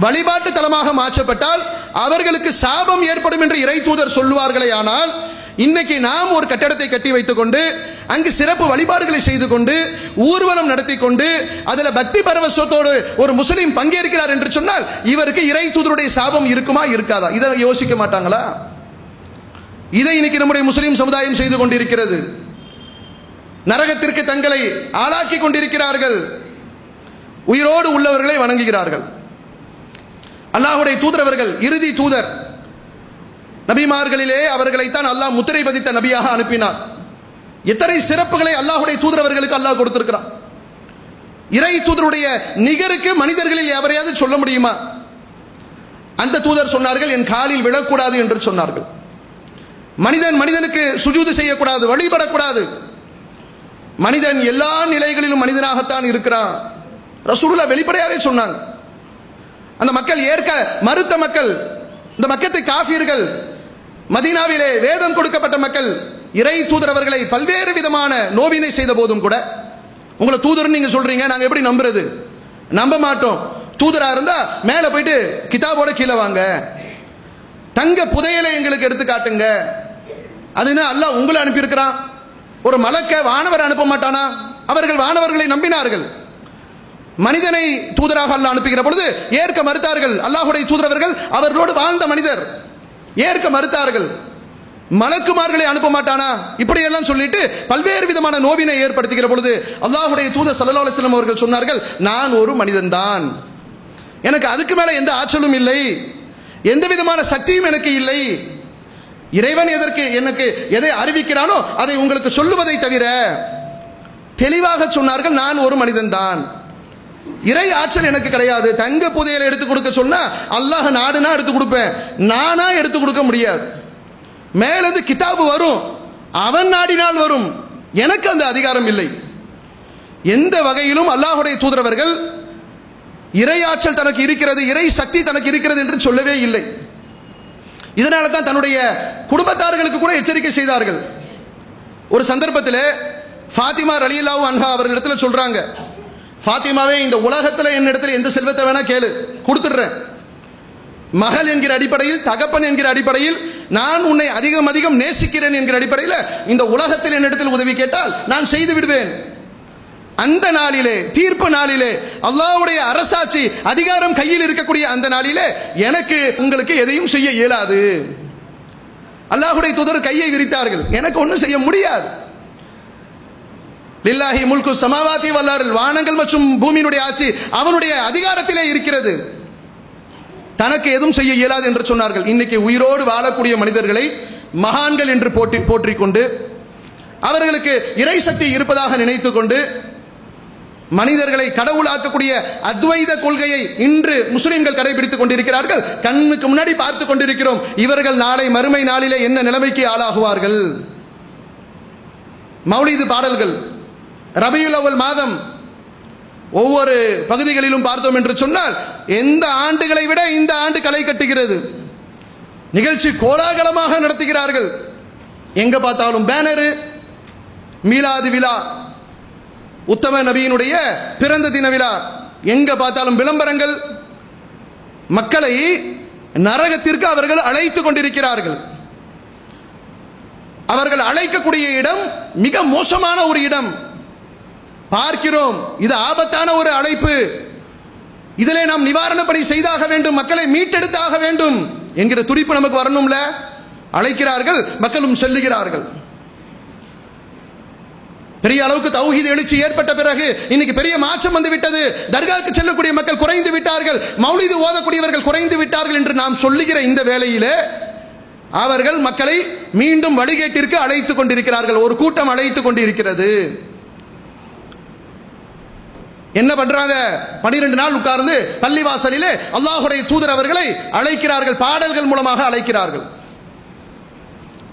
வழிபாட்டு தலமாக மாற்றப்பட்டால் அவர்களுக்கு சாபம் ஏற்படும் என்று இறை தூதர் சொல்லுவார்களே. ஆனால் இன்னைக்கு நாம் ஒரு கட்டடத்தை கட்டி வைத்துக் கொண்டு அங்கு சிறப்பு வழிபாடுகளை செய்து கொண்டு ஊர்வலம் நடத்தி கொண்டு அதில் பக்தி பரவசத்தோடு ஒரு முஸ்லீம் பங்கேற்கிறார் என்று சொன்னால் இவருக்கு இறை தூதருடைய சாபம் இருக்குமா இருக்காதா? இதை யோசிக்க மாட்டாங்களா? இதை இன்னைக்கு நம்முடைய முஸ்லீம் சமுதாயம் செய்து கொண்டிருக்கிறது. நரகத்திற்கு தங்களை ஆளாக்கி கொண்டிருக்கிறார்கள். உயிரோடு உள்ளவர்களை வணங்குகிறார்கள். அல்லாஹ்வுடைய தூதர் அவர்கள் இறுதி தூதர். நபிமார்களிலே அவர்களைத்தான் அல்லாஹ் முத்திரை பதித்த நபியாக அனுப்பினார். எத்தனை சிறப்புகளை அல்லாஹ்வுடைய தூதர் அவர்களுக்கு அல்லாஹ் கொடுத்திருக்கிறார். இறை தூதருடைய நிகருக்கு மனிதர்களில் எவரையாவது சொல்ல முடியுமா? அந்த தூதர் சொன்னார்கள், என் காலில் விழக்கூடாது என்று சொன்னார்கள். மனிதனுக்கு சுஜூது செய்யக்கூடாது, வழிபடக்கூடாது. மனிதன் எல்லா நிலைகளிலும் மனிதனாகத்தான் இருக்கிறான். ரசூலுல்லாஹ் வெளிப்படையாகவே சொன்னாங்க. அந்த மக்கள் ஏற்க மறுத்த மக்கள், இந்த மக்கத்து காஃபிர்கள், மதீனாவிலே வேதம் கொடுக்கப்பட்ட மக்கள் இறை தூதர் அவர்களை பல்வேறு விதமான நோவினை செய்த போதும் கூட, உங்களை தூதர் நீங்க சொல்றீங்க, நாங்க எப்படி நம்புறது? நம்ப மாட்டோம். தூதரா இருந்தா மேல போயிட்டு கிதாபோட கீழே வாங்க, தங்க புதையலை எங்களுக்கு எடுத்து காட்டுங்க. அதுனா அல்லாஹ் உங்களை அனுப்பியிருக்கிறான். ஒரு மலக்க வானவர் அனுப்ப மாட்டானா? அவர்கள் வானவர்களை நம்பினார்கள். மனிதனை தூதராக அல்லாஹ் அனுப்புகிற பொழுது ஏற்க மறுத்தார்கள். அல்லாஹ்வுடைய தூதர் அவர்கள் அவர்களோடு வாழ்ந்த மனிதர், ஏற்க மறுத்தார்கள். மலக்குமார்களை அனுப்ப மாட்டானா? இப்படி எல்லாம் சொல்லிட்டு பல்வேறு விதமான நோவினை ஏற்படுத்துகிற பொழுது அல்லாஹ்வுடைய தூதர் ஸல்லல்லாஹு அலைஹி வஸல்லம் அவர்கள் சொன்னார்கள், நான் ஒரு மனிதன் தான், எனக்கு அதுக்கு மேல எந்த ஆற்றலும் இல்லை, எந்த விதமான சக்தியும் எனக்கு இல்லை. இறைவன் எனக்கு எதை அறிவிக்கிறானோ அதை உங்களுக்கு சொல்லுவதை தவிர தெளிவாக சொன்னார்கள், நான் ஒரு மனிதன் தான், இறை ஆற்றல் எனக்கு கிடையாது. தங்க புதையலை எடுத்து கொடுக்க சொன்னா அல்லாஹ் நாடுனா எடுத்து கொடுப்பேன், நானா எடுத்து கொடுக்க முடியாது. மேலிருந்து கிதாபு வரும், அவன் நாடினால் வரும், எனக்கு அந்த அதிகாரம் இல்லை. எந்த வகையிலும் அல்லாஹ்வுடைய தூதரவர்கள் இறை ஆற்றல் தனக்கு இருக்கிறது, இறை சக்தி தனக்கு இருக்கிறது என்று சொல்லவே இல்லை. இதனால தான் தன்னுடைய குடும்பத்தார்களுக்கு கூட எச்சரிக்கை செய்தார்கள். ஒரு சந்தர்ப்பத்தில் ஃபாத்திமா ரலியல்லாஹு அன்ஹா அவர்களிடத்தில் சொல்றாங்க, ஃபாத்திமாவே, இந்த உலகத்தில் என்னிடத்தில் எந்த செல்வத்தை வேணா கேளு, கொடுத்துடுறேன். மகள் என்கிற அடிப்படையில், தகப்பன் என்கிற அடிப்படையில், நான் உன்னை அதிகம் அதிகம் நேசிக்கிறேன் என்கிற அடிப்படையில் இந்த உலகத்தில் என்னிடத்தில் உதவி கேட்டால் நான் செய்து விடுவேன். அந்த நாளிலே, தீர்ப்பு நாளிலே, அல்லாஹ்வுடைய அரசாட்சி அதிகாரம் கையில் இருக்கக்கூடிய அந்த நாளிலே எனக்கு உங்களுக்கு எதையும் செய்ய இயலாது. அல்லாஹ்வுடைய தூதர் கையை விரித்தார்கள், எனக்கு ஒன்றும் செய்ய முடியாது. லில்லாஹி முல்கு ஸமாவாதி வல் அர்ல், வானங்கள் மற்றும் பூமியினுடைய ஆட்சி அவனுடைய அதிகாரத்திலே இருக்கிறது. தனக்கு எதுவும் செய்ய இயலாது என்று சொன்னார்கள். இன்னைக்கு உயிரோடு வாழக்கூடிய மனிதர்களை மகான்கள் என்று போற்றிக் கொண்டு, அவர்களுக்கு இறை சக்தி இருப்பதாக நினைத்து கொண்டு, மனிதர்களை கடவுளாக்கக்கூடிய அத்வைத கொள்கையை இன்று முஸ்லிம்கள் கடைபிடித்துக் கொண்டிருக்கிறார்கள். கண்ணுக்கு முன்னாடி பார்த்து கொண்டிருக்கிறோம். இவர்கள் நாளை மறுமை நாளிலே என்ன நிலைமைக்கு ஆளாகுவார்கள். மௌலிது பாடல்கள் ரபியுல் அவ்வல் மாதம் ஒவ்வொரு பகுதிகளிலும் பார்த்தோம் என்று சொன்னால் எந்த ஆண்டுகளை விட இந்த ஆண்டு களை கட்டுகிறது. நிகழ்ச்சி கோலாகலமாக நடத்துகிறார்கள். எங்க பார்த்தாலும் பேனரு, மீலாது விழா, உத்தம நபியினுடைய பிறந்த தின விழா, எங்க பார்த்தாலும் விளம்பரங்கள். மக்களை நரகத்திற்கு அவர்கள் அழைத்துக் கொண்டிருக்கிறார்கள். அவர்கள் அழைக்கக்கூடிய இடம் மிக மோசமான ஒரு இடம். பார்க்கிறோம், இது ஆபத்தான ஒரு அழைப்பு. இதிலே நாம் நிவாரணப்படி செய்தாக வேண்டும், மக்களை மீட்டெடுத்தாக வேண்டும் என்கிற துடிப்பு நமக்கு வரணும்ல. அழைக்கிறார்கள், மக்களும் செல்லுகிறார்கள். பெரிய அளவுக்கு தௌஹீத் எழுச்சி ஏற்பட்ட பிறகு இன்னைக்கு பெரிய மாற்றம் வந்து விட்டது. தர்காவுக்கு செல்லக்கூடிய மக்கள் குறைந்து விட்டார்கள், மௌலிது ஓதக்கூடியவர்கள் குறைந்து விட்டார்கள் என்று நாம் சொல்லுகிற இந்த வேளையிலே அவர்கள் மக்களை மீண்டும் வழிகேட்டிற்கு அழைத்துக் கொண்டிருக்கிறார்கள். ஒரு கூட்டம் அழைத்துக் கொண்டிருக்கிறது. என்ன பண்றாங்க? 12 நாள் உட்கார்ந்து பள்ளிவாசலிலே அல்லாஹ்வுடைய தூதர் அவர்களை அழைக்கிறார்கள், பாடல்கள் மூலமாக அழைக்கிறார்கள்.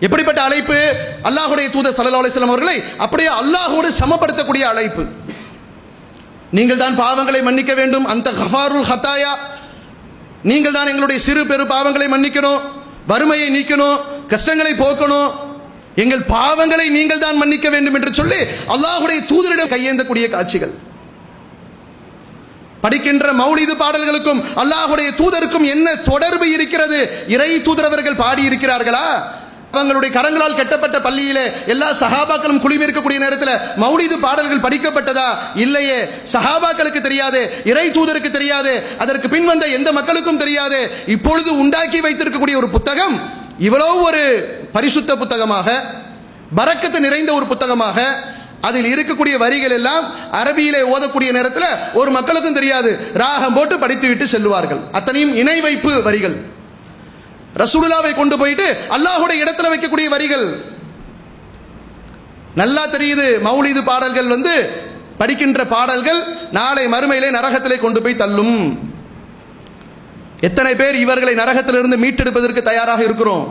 எப்படிப்பட்ட அழைப்பு? அல்லாஹ்வுடைய தூதர் ஸல்லல்லாஹு அலைஹி வஸல்லம் அவர்களை அப்படியே அல்லாஹ்வோடு சமப்படுத்தக்கூடிய அழைப்பு. நீங்கள் தான் பாவங்களை மன்னிக்க வேண்டும், அந்த கஃபாருல் ஹதாயா, நீங்கள் தான் எங்களுடைய சிறு பெரு பாவங்களை மன்னிக்கணும், வறுமையை நீக்கணும், கஷ்டங்களை போக்கணும், எங்கள் பாவங்களை நீங்கள் தான் மன்னிக்க வேண்டும் என்று சொல்லி அல்லாஹ்வுடைய தூதரிடம் கையேந்தக்கூடிய காட்சிகள். படிக்கின்ற மௌலிது பாடல்களுக்கும் அல்லாஹ்வுடைய தூதருக்கும் என்ன தொடர்பு இருக்கிறது? இறை தூதர் அவர்கள் பாடி இருக்கிறார்களா? அவங்களுடைய கரங்களால் கட்டப்பட்ட பள்ளியிலே எல்லா சஹாபாக்களும் குழுமி இருக்கக்கூடிய நேரத்தில் மௌலிது பாடல்கள் படிக்கப்பட்டதா? இல்லையே. சஹாபாக்களுக்கு தெரியாது, இறை தூதருக்கு தெரியாது, அதற்கு பின் வந்த எந்த மக்களுக்கும் தெரியாது. இப்பொழுது உண்டாக்கி வைத்திருக்கக்கூடிய ஒரு புத்தகம் இவ்வளவு ஒரு பரிசுத்த புத்தகமாக, பரக்கத்து நிறைந்த ஒரு புத்தகமாக, அதில் இருக்கக்கூடிய வரிகள் எல்லாம் அரபியிலே ஓதக்கூடிய நேரத்தில் ஒரு மக்களுக்கும் தெரியாது. ராகம் போட்டு படித்து விட்டு செல்வார்கள். அத்தனையும் இணை வைப்பு வரிகள். ரசூலுல்லாவை கொண்டு போயிட்டு அல்லாஹ்வுடைய இடத்துல வைக்கக்கூடிய வரிகள். நல்லா தெரியுது, மௌலிது பாடல்கள் படிக்கின்ற பாடல்கள் நாளை மறுமையிலே நரகத்திலே கொண்டு போய் தள்ளும். எத்தனை பேர் இவர்களை நரகத்திலிருந்து மீட்டெடுப்பதற்கு தயாராக இருக்கிறோம்?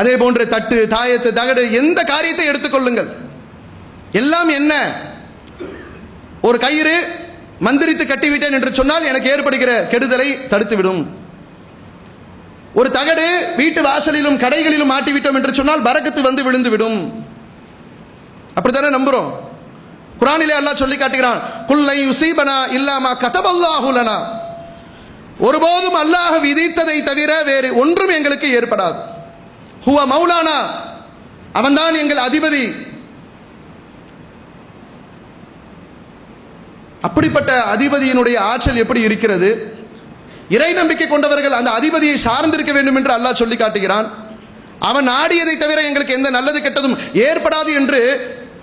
அதே போன்று தட்டு, தாயத்து, தகடு, எந்த காரியத்தை எடுத்துக்கொள்ளுங்கள், எல்லாம் என்ன? ஒரு கயிறு மந்திரித்து கட்டிவிட்டேன் என்று சொன்னால் எனக்கு ஏற்படுகிற கெடுதலை தடுத்துவிடும். ஒரு தகடு வீட்டு வாசலிலும் கடைகளிலும் மாட்டிவிட்டோம் என்று சொன்னால் பரக்கத்து வந்து விழுந்துவிடும். அப்படித்தானே நம்புறோம். குர்ஆனிலே அல்லாஹ் சொல்லி காட்டுகிறான், குல்லை யுஸீபனா இல்லாமா கதபல்லாஹு லனா, ஒருபோதும் அல்லாஹ் விதித்ததை தவிர வேறு ஒன்றும் எங்களுக்கு ஏற்படாது. ஹுவ மௌலானா, அவன்தான் எங்கள் அதிபதி. அப்படிப்பட்ட அதிபதியினுடைய ஆற்றல் எப்படி இருக்கிறது? இறை நம்பிக்கை கொண்டவர்கள் அந்த அதிபதியை சார்ந்திருக்க வேண்டும் என்று அல்லாஹ் சொல்லி காட்டுகிறான். அவன் நாடியதை தவிர எங்களுக்கு எந்த நல்லது கெட்டதும் ஏற்படாது என்று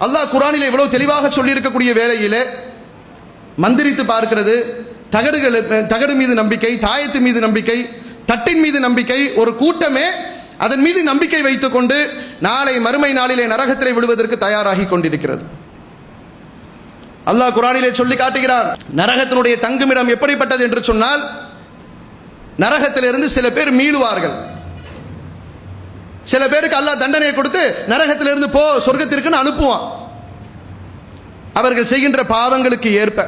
அல்லாஹ் குர்ஆனிலே இவ்வளவு தெளிவாக சொல்லி இருக்கக்கூடிய வேளையிலே மந்திரித்து பார்க்கிறது, தகடு மீது நம்பிக்கை, தாயத்து மீது நம்பிக்கை, தட்டின் மீது நம்பிக்கை, ஒரு கூட்டமே அதன் மீது நம்பிக்கை வைத்துக் கொண்டு நாளை மறுமை நாளிலே நரகத்திலே விடுவதற்கு தயாராகி கொண்டிருக்கிறது. அல்லாஹ் குர்ஆனிலே சொல்லி காட்டுகிறான், நரகத்தினுடைய தங்குமிடம் எப்படிப்பட்டது என்று சொன்னால், நரகத்திலிருந்து சில பேர் மீளுவார்கள். சில பேருக்கு அல்லாஹ் தண்டனையை கொடுத்து நரகத்திலிருந்து போ சொர்க்கத்திற்கு அனுப்புவான். அவர்கள் செய்கின்ற பாவங்களுக்கு ஏற்ப.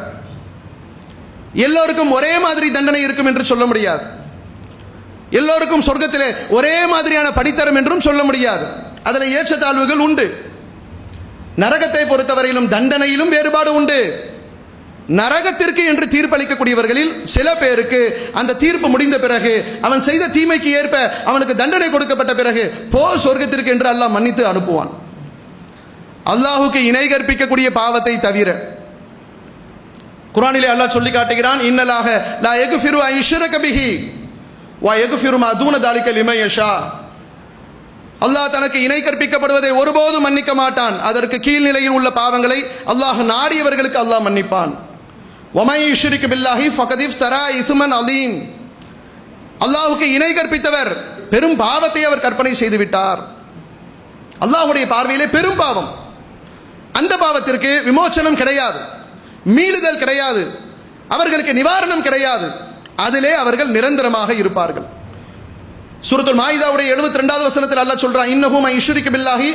எல்லோருக்கும் ஒரே மாதிரி தண்டனை இருக்கும் என்று சொல்ல முடியாது. எல்லோருக்கும் சொர்க்கத்திலே ஒரே மாதிரியான படித்தரம் என்றும் சொல்ல முடியாது. அதில் ஏற்றத்தாழ்வுகள் உண்டு. நரகத்தை பொறுத்தவரையிலும் தண்டனையிலும் வேறுபாடு உண்டு. நரகத்திற்கு என்று தீர்ப்பளிக்கக்கூடியவர்களில் சில பேருக்கு அந்த தீர்ப்பு முடிந்த பிறகு அவன் செய்த தீமைக்கு ஏற்ப அவனுக்கு தண்டனை கொடுக்கப்பட்ட பிறகு போ சொர்க்கத்திற்கு என்று அல்லாஹ் மன்னித்து அனுப்புவான். அல்லாஹுக்கு இணை கற்பிக்கக்கூடிய பாவத்தை தவிர. குர்ஆனிலே அல்லாஹ் சொல்லி காட்டுகிறான், இன்னல்லாஹ லா யக்ஃபிரு அன் யுஷ்ரக பிஹி வ யக்ஃபிரு மா தூன தாலிக லிமன் யஷா. அல்லாஹ் தனக்கு இணை கற்பிக்கப்படுவதை ஒருபோதும் மன்னிக்க மாட்டான். அதற்கு கீழ்நிலையில் உள்ள பாவங்களை அல்லாஹ் நாடியவர்களுக்கு அல்லாஹ் மன்னிப்பான். வமை யுஷ்ரிக் பில்லாஹி ஃபகத் இஃப்தரா இஸ்மன் அலீம். அல்லாஹ்வுக்கு இணை கற்பித்தவர் பெரும் பாவத்தை அவர் கற்பனை செய்து விட்டார். அல்லாஹ்வுடைய பார்வையிலே பெரும் பாவம். அந்த பாவத்திற்கு விமோசனம் கிடையாது, மீளுதல் கிடையாது, அவர்களுக்கு நிவாரணம் கிடையாது. அதிலே அவர்கள் நிரந்தரமாக இருப்பார்கள். சூரத்துல் மாயிதாவுடைய 72வது வசனத்தில் அல்லாஹ் சொல்றான், இன்னஹு மை யுஷ்ரிக் பில்லாஹி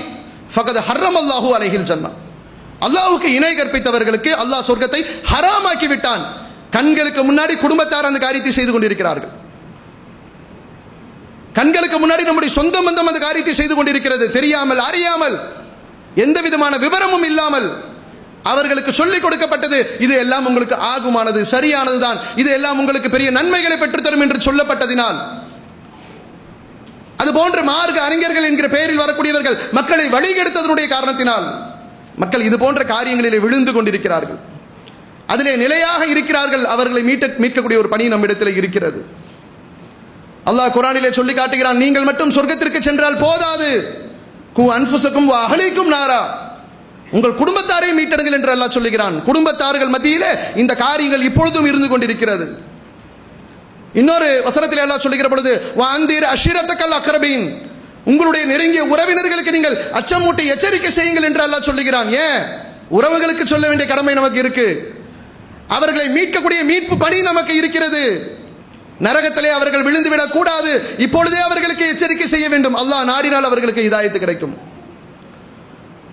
ஃபகத் ஹர்ரமல்லாஹு அலைஹில் ஜன்னah. அல்லாஹ்வுக்கு இணை கற்பித்தவர்களுக்கு அல்லாஹ் சொர்க்கத்தை ஹராமாக்கி விட்டான். கண்களுக்கு முன்னாடி குடும்பத்தார் அந்த காரியத்தை செய்து கொண்டிருக்கிறார்கள். கண்களுக்கு முன்னாடி நம்முடைய சொந்த பந்தம் அந்த காரியத்தை செய்து கொண்டிருக்கிறது. தெரியாமல், அறியாமல், எந்த விதமான விவரமும் இல்லாமல் அவர்களுக்கு சொல்லிக் கொடுக்கப்பட்டது, இது எல்லாம் உங்களுக்கு ஆகுமானது, சரியானதுதான், இது எல்லாம் உங்களுக்கு பெரிய நன்மைகளை பெற்றுத்தரும் என்று சொல்லப்பட்டதினால், அது போன்ற மார்க்க அறிஞர்கள் என்கிற பெயரில் வரக்கூடியவர்கள் மக்களை வழிகெடுத்ததனுடைய காரணத்தினால் மக்கள் இது போன்ற காரியங்களிலே விழுந்து கொண்டிருக்கிறார்கள். அதிலே நிலையாக இருக்கிறார்கள். அவர்களை மீட்கக்கூடிய ஒரு பணி நம்மிடத்தில் இருக்கிறது. அல்லாஹ் குர்ஆனிலே சொல்லி காட்டுகிறான், நீங்கள் மட்டும் சொர்க்கத்திற்கு சென்றால் போதாது, கு அன்ஃபுஸக்கும் வ அஹ்லீக்கும் நாரா, உங்கள் குடும்பத்தாரை மீட்டெடுங்கள் என்று அல்லாஹ் சொல்லுகிறான். குடும்பத்தார்கள் மத்தியிலே இந்த காரியங்கள் இப்பொழுதும் இருந்து கொண்டிருக்கிறது. இன்னொரு வசனத்தில் அல்லாஹ் சொல்லுகிற பொழுது, வஅந்திர் அஷிரத்தக்கல் அக்ரபீன், உங்களுடைய நெருங்கிய உறவினர்களுக்கு நீங்கள் அச்சமூட்டி எச்சரிக்கை செய்யுங்கள் என்று அல்லாஹ் சொல்லுகிறான். ஏன்? உறவுகளுக்கு சொல்ல வேண்டிய கடமை நமக்கு இருக்கு. அவர்களை மீட்கக்கூடிய மீட்பு பணி நமக்கு இருக்கிறது. நரகத்திலே அவர்கள் விழுந்து விடக் கூடாது. இப்பொழுதே அவர்களுக்கு எச்சரிக்கை செய்ய வேண்டும். அல்லாஹ் நாடினால் அவர்களுக்கு ஹிதாயத்து கிடைக்கும்.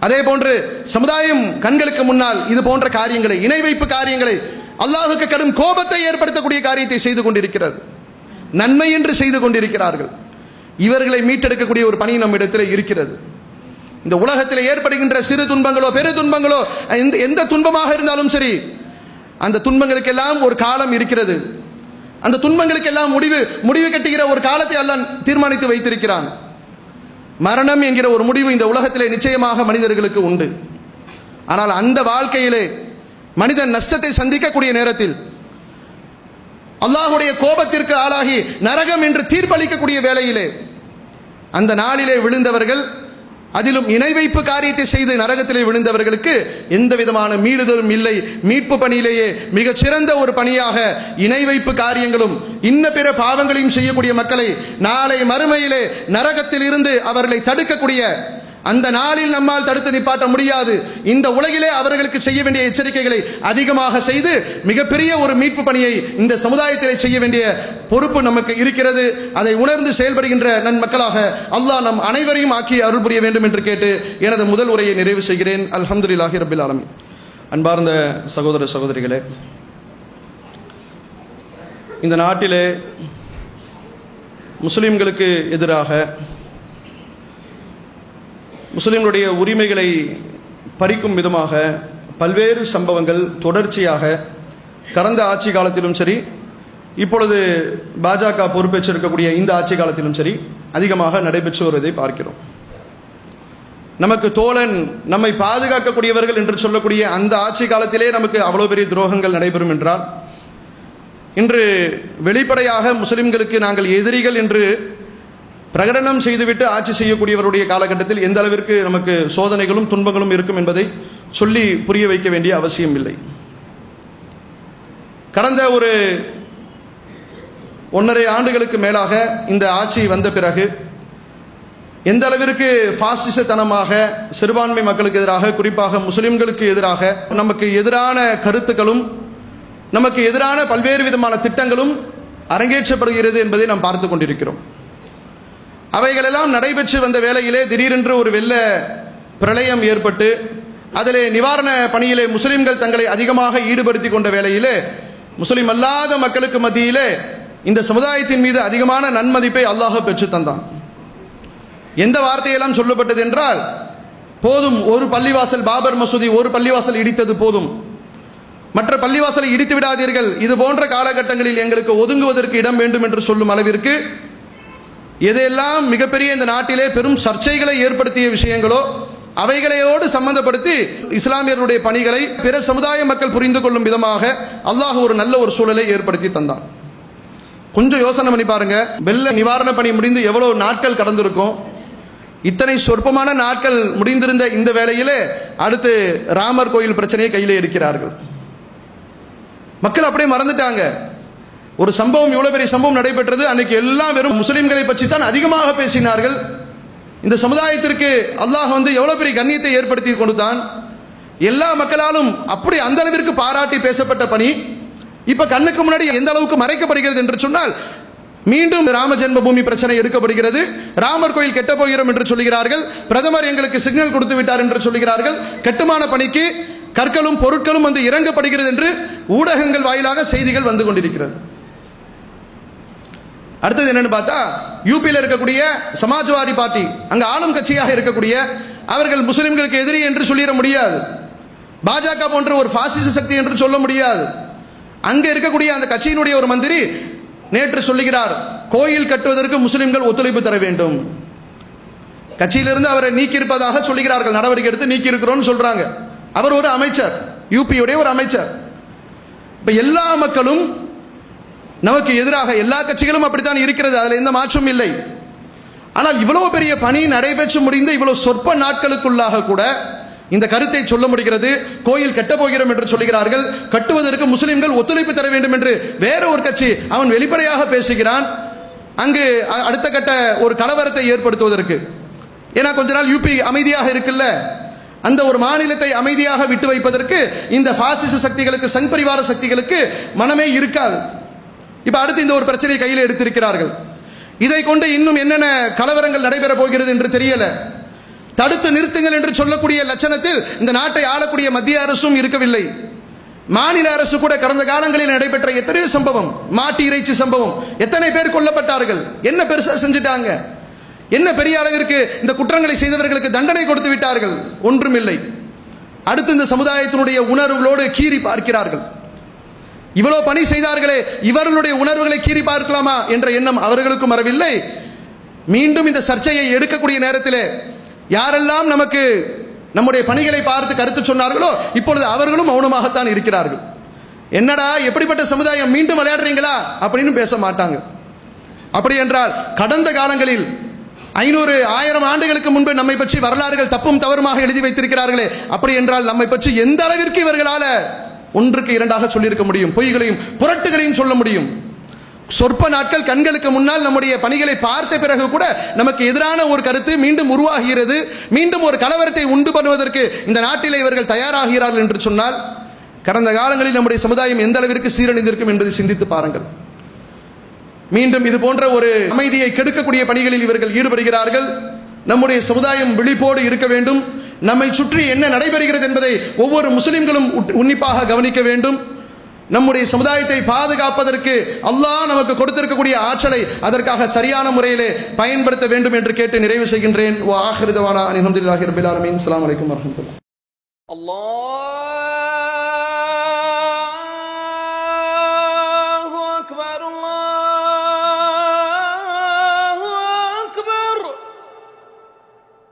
அதே போன்று சமுதாயம் கண்களுக்கு முன்னால் இது போன்ற காரியங்களை, இணை வைப்பு காரியங்களை, அல்லாஹ்வுக்கு கடும் கோபத்தை ஏற்படுத்தக்கூடிய காரியத்தை செய்து கொண்டிருக்கிறது. நன்மை என்று செய்து கொண்டிருக்கிறார்கள். இவர்களை மீட்டெடுக்கக்கூடிய ஒரு பணி நம்மிடத்தில் இருக்கிறது. இந்த உலகத்தில் ஏற்படுகின்ற சிறு துன்பங்களோ பெரு துன்பங்களோ எந்த துன்பமாக இருந்தாலும் சரி, அந்த துன்பங்களுக்கெல்லாம் ஒரு காலம் இருக்கிறது. அந்த துன்பங்களுக்கெல்லாம் முடிவு கட்டுகிற ஒரு காலத்தை அல்லாஹ் தீர்மானித்து வைத்திருக்கிறான். மரணம் என்கிற ஒரு முடிவு இந்த உலகத்திலே நிச்சயமாக மனிதர்களுக்கு உண்டு. ஆனால் அந்த வாழ்க்கையிலே மனிதன் நஷ்டத்தை சந்திக்கக்கூடிய நேரத்தில், அல்லாஹ்வுடைய கோபத்திற்கு ஆளாகி நரகம் என்று தீர்ப்பளிக்கக்கூடிய வேளையிலே, அந்த நாளிலே விழுந்தவர்கள், அதிலும் இணை வைப்பு காரியத்தை செய்து நரகத்திலே விழுந்தவர்களுக்கு எந்த விதமான மீளுதலும் இல்லை. மீட்பு பணியிலேயே மிகச் சிறந்த ஒரு பணியாக இணை வைப்பு காரியங்களும் இன்ன பிற பாவங்களையும் செய்யக்கூடிய மக்களை நாளை மறுமையிலே நரகத்தில் இருந்து அவர்களை தடுக்கக்கூடிய அந்த நாளில் நம்மால் தடுத்து நிப்பாட்ட முடியாது. இந்த உலகிலே அவர்களுக்கு செய்ய வேண்டிய எச்சரிக்கைகளை அதிகமாக செய்து மிகப்பெரிய ஒரு மீட்பு பணியை இந்த சமுதாயத்திலே செய்ய வேண்டிய பொறுப்பு நமக்கு இருக்கிறது. அதை உணர்ந்து செயல்படுகின்ற நன்மக்களாக அல்லாஹ் நம் அனைவரையும் ஆக்கி அருள் புரிய வேண்டும் என்று கேட்டு எனது முதல் உரையை நிறைவு செய்கிறேன். அல்ஹம்துலில்லாஹி ரப்பில் ஆலமீன். அன்பார்ந்த சகோதர சகோதரிகளே, இந்த நாட்டிலே முஸ்லிம்களுக்கு எதிராக, முஸ்லிம்களுடைய உரிமைகளை பறிக்கும் விதமாக பல்வேறு சம்பவங்கள் தொடர்ச்சியாக கடந்த ஆட்சி காலத்திலும் சரி, இப்பொழுது பாஜக பொறுப்பேற்றிருக்கக்கூடிய இந்த ஆட்சி காலத்திலும் சரி அதிகமாக நடைபெற்று வருவதை பார்க்கிறோம். நமக்கு தோழன், நம்மை பாதுகாக்கக்கூடியவர்கள் என்று சொல்லக்கூடிய அந்த ஆட்சி காலத்திலே நமக்கு அவ்வளவு பெரிய துரோகங்கள் நடைபெறும் என்றால், இன்று வெளிப்படையாக முஸ்லிம்களுக்கு நாங்கள் எதிரிகள் என்று பிரகடனம் செய்துவிட்டு ஆட்சி செய்யக்கூடியவருடைய காலகட்டத்தில் எந்த அளவிற்கு நமக்கு சோதனைகளும் துன்பங்களும் இருக்கும் என்பதை சொல்லி புரிய வைக்க வேண்டிய அவசியம் இல்லை. கடந்த ஒரு 1.5 ஆண்டுகளுக்கு மேலாக இந்த ஆட்சி வந்த பிறகு எந்த அளவிற்கு பாசிசத்தனமாக சிறுபான்மை மக்களுக்கு எதிராக, குறிப்பாக முஸ்லிம்களுக்கு எதிராக நமக்கு எதிரான கருத்துக்களும் நமக்கு எதிரான பல்வேறு விதமான திட்டங்களும் அரங்கேற்றப்படுகிறது என்பதை நாம் பார்த்து கொண்டிருக்கிறோம். அவைகளெல்லாம் நடைபெற்று வந்த வேளையிலே திடீரென்று ஒரு வெள்ள பிரளயம் ஏற்பட்டு அதிலே நிவாரண பணியிலே முஸ்லிம்கள் தங்களை அதிகமாக ஈடுபடுத்தி கொண்ட வேளையிலே முஸ்லிம் அல்லாத மக்களுக்கு மத்தியிலே இந்த சமுதாயத்தின் மீது அதிகமான நன்மதிப்பை அல்லாஹ் பெற்று தந்தான். எந்த வார்த்தையெல்லாம் சொல்லப்பட்டது என்றால், போதும், ஒரு பள்ளிவாசல், பாபர் மசூதி ஒரு பள்ளிவாசல் இடித்தது போதும், மற்ற பள்ளிவாசலை இடித்து விடாதீர்கள், இது போன்ற காலகட்டங்களில் எங்களுக்கு ஒதுங்குவதற்கு இடம் வேண்டும் என்று சொல்லும் அளவிற்கு எதையெல்லாம் மிகப்பெரிய இந்த நாட்டிலே பெரும் சர்ச்சைகளை ஏற்படுத்திய விஷயங்களோ அவைகளையோடு சம்பந்தப்படுத்தி இஸ்லாமியர்களுடைய பணிகளை பிற சமுதாய மக்கள் புரிந்து கொள்ளும் விதமாக அல்லாஹ் ஒரு நல்ல ஒரு சூழலை ஏற்படுத்தி தந்தான். கொஞ்சம் யோசனை பண்ணி பாருங்க, வெள்ள நிவாரண பணி முடிந்து எவ்வளவு நாட்கள் கடந்திருக்கும். இத்தனை சொற்பமான நாட்கள் முடிந்திருந்த இந்த வேளையிலே அடுத்து ராமர் கோயில் பிரச்சனையை கையிலே இருக்கிறார்கள். மக்கள் அப்படியே மறந்துட்டாங்க. ஒரு சம்பவம், இவ்வளவு பெரிய சம்பவம் நடைபெற்றது. அன்னைக்கு எல்லாம் வெறும் முஸ்லிம்களை பற்றி தான் அதிகமாக பேசினார்கள். இந்த சமுதாயத்திற்கு அல்லாஹ் எவ்வளவு பெரிய கண்ணியத்தை ஏற்படுத்தி கொடுத்தான். எல்லா மக்களாலும் அப்படி அந்த அளவிற்கு பாராட்டி பேசப்பட்ட பணி இப்ப கண்ணுக்கு முன்னாடி எந்த அளவுக்கு மறைக்கப்படுகிறது என்று சொன்னால், மீண்டும் ராம ஜென்ம பூமி பிரச்சனை எடுக்கப்படுகிறது. ராமர் கோயில் கெட்ட போகிறோம் என்று சொல்கிறார்கள். பிரதமர் எங்களுக்கு சிக்னல் கொடுத்து விட்டார் என்று சொல்கிறார்கள். கட்டுமான பணிக்கு கற்களும் பொருட்களும் இறங்கப்படுகிறது என்று ஊடகங்கள் வாயிலாக செய்திகள் வந்து கொண்டிருக்கிறது. அடுத்தது என்னன்னு பார்த்தா, யூபியில் இருக்கக்கூடிய சமாஜ்வாதி பார்ட்டி, அங்க ஆளும் கட்சியாக இருக்கக்கூடிய அவர்கள் முஸ்லிம்களுக்கு எதிரி என்று சொல்லிட முடியாது. பாஜக போன்ற ஒரு பாசிச சக்தி என்று சொல்ல முடியாது. அங்க இருக்கக்கூடிய அந்த கட்சியினுடைய ஒரு மந்திரி நேற்று சொல்லுகிறார், கோயில் கட்டுவதற்கு முஸ்லிம்கள் ஒத்துழைப்பு தர வேண்டும். கட்சியிலிருந்து அவரை நீக்கி இருப்பதாக சொல்லுகிறார்கள். நடவடிக்கை எடுத்து நீக்கி இருக்கிறோம் சொல்றாங்க. அவர் ஒரு அமைச்சர், யூபியுடைய ஒரு அமைச்சர். இப்ப எல்லா மக்களும் நமக்கு எதிராக, எல்லா கட்சிகளும் அப்படித்தான் இருக்கிறது, அதுல எந்த மாற்றமும் இல்லை. ஆனால் இவ்வளவு பெரிய பணி நடைபெற்று முடிந்த இவ்வளவு சொற்ப நாட்களுக்குள்ளாக கூட இந்த கருத்தை சொல்ல முடிகிறது. கோயில் கட்ட போகிறோம் என்று சொல்கிறார்கள். கட்டுவதற்கு முஸ்லிம்கள் ஒத்துழைப்பு தர வேண்டும் என்று வேற ஒரு கட்சி அவன் வெளிப்படையாக பேசுகிறான். அங்கு அடுத்த கட்ட ஒரு கலவரத்தை ஏற்படுத்துவதற்கு. ஏன்னா கொஞ்ச நாள் யூபி அமைதியாக இருக்குல்ல, அந்த ஒரு மாநிலத்தை அமைதியாக விட்டு வைப்பதற்கு இந்த பாசிச சக்திகளுக்கு, சங் பரிவார சக்திகளுக்கு மனமே இருக்காது. இப்ப அடுத்து இந்த ஒரு பிரச்சனையை கையில் எடுத்திருக்கிறார்கள். இதை கொண்டு இன்னும் என்னென்ன கலவரங்கள் நடைபெற போகிறது என்று தெரியல. தடுத்து நிறுத்துங்கள் என்று சொல்லக்கூடிய லட்சணத்தில் இந்த நாட்டை ஆளக்கூடிய மத்திய அரசும் இருக்கவில்லை. மாநில அரசு கூட கடந்த காலங்களில் நடைபெற்ற எத்தனையோ சம்பவம், மாட்டு இறைச்சி சம்பவம், எத்தனை பேர் கொல்லப்பட்டார்கள், என்ன பெருசா செஞ்சுட்டாங்க, என்ன பெரிய அளவிற்கு இந்த குற்றங்களை செய்தவர்களுக்கு தண்டனை கொடுத்து விட்டார்கள், ஒன்றுமில்லை. அடுத்து இந்த சமுதாயத்தினுடைய உணர்வுகளோடு கீறி பார்க்கிறார்கள். இவ்வளவு பணி செய்தார்களே, இவர்களுடைய உணர்வுகளை கீறி பார்க்கலாமா என்ற எண்ணம் அவர்களுக்கும் வரவில்லை. மீண்டும் இந்த சர்ச்சையை எடுக்கக்கூடிய நேரத்திலே யாரெல்லாம் நமக்கு நம்முடைய பணிகளை பார்த்து கருத்து சொன்னார்களோ இப்பொழுது அவர்களும் மௌனமாகத்தான் இருக்கிறார்கள். என்னடா எப்படிப்பட்ட சமுதாயம், மீண்டும் விளையாடுறீங்களா அப்படின்னு பேச மாட்டாங்க. அப்படி என்றால் கடந்த காலங்களில் 500 1000 ஆண்டுகளுக்கு முன்பு நம்மை பற்றி வரலாறுகள் தப்பும் தவறுமாக எழுதி வைத்திருக்கிறார்களே, அப்படி என்றால் நம்மை பற்றி எந்த அளவிற்கு இவர்களால ஒன்றுக்கு இரண்டாக சொல்லியிருக்க முடியும், பொய்களையும் புரட்டுகளையும் சொல்ல முடியும். சொற்ப நாட்கள் கண்களுக்கு முன்னால் நம்முடைய பணிகளை பார்த்த பிறகு கூட நமக்கு எதிரான ஒரு கருத்து மீண்டும் உருவாகிறது. மீண்டும் ஒரு கலவரத்தை உண்டு பண்ணுவதற்கு இந்த நாட்டிலே இவர்கள் தயாராகிறார்கள் என்று சொன்னால் கடந்த காலங்களில் நம்முடைய சமுதாயம் எந்த அளவிற்கு சீரழிந்திருக்கும் என்பதை சிந்தித்து பாருங்கள். மீண்டும் இது போன்ற ஒரு அமைதியை கெடுக்கக்கூடிய பணிகளில் இவர்கள் ஈடுபடுகிறார்கள். நம்முடைய சமுதாயம் விழிப்போடு இருக்க வேண்டும். நம்மை சுற்றி என்ன நடைபெறுகிறது என்பதை ஒவ்வொரு முஸ்லிம்களும் உன்னிப்பாக கவனிக்க வேண்டும். நம்முடைய சமுதாயத்தை பாதுகாப்பதற்கு அல்லாஹ் நமக்கு கொடுத்திருக்கக்கூடிய ஆற்றலை அதற்காக சரியான முறையிலே பயன்படுத்த வேண்டும் என்று கேட்டு நிறைவு செய்கின்றேன். வா ஆகிரு தவானா அல்ஹம்துலில்லாஹி ரப்பில் ஆலமீன். அஸ்ஸலாமு அலைக்கும் வரஹ்மத்துல்லாஹ்.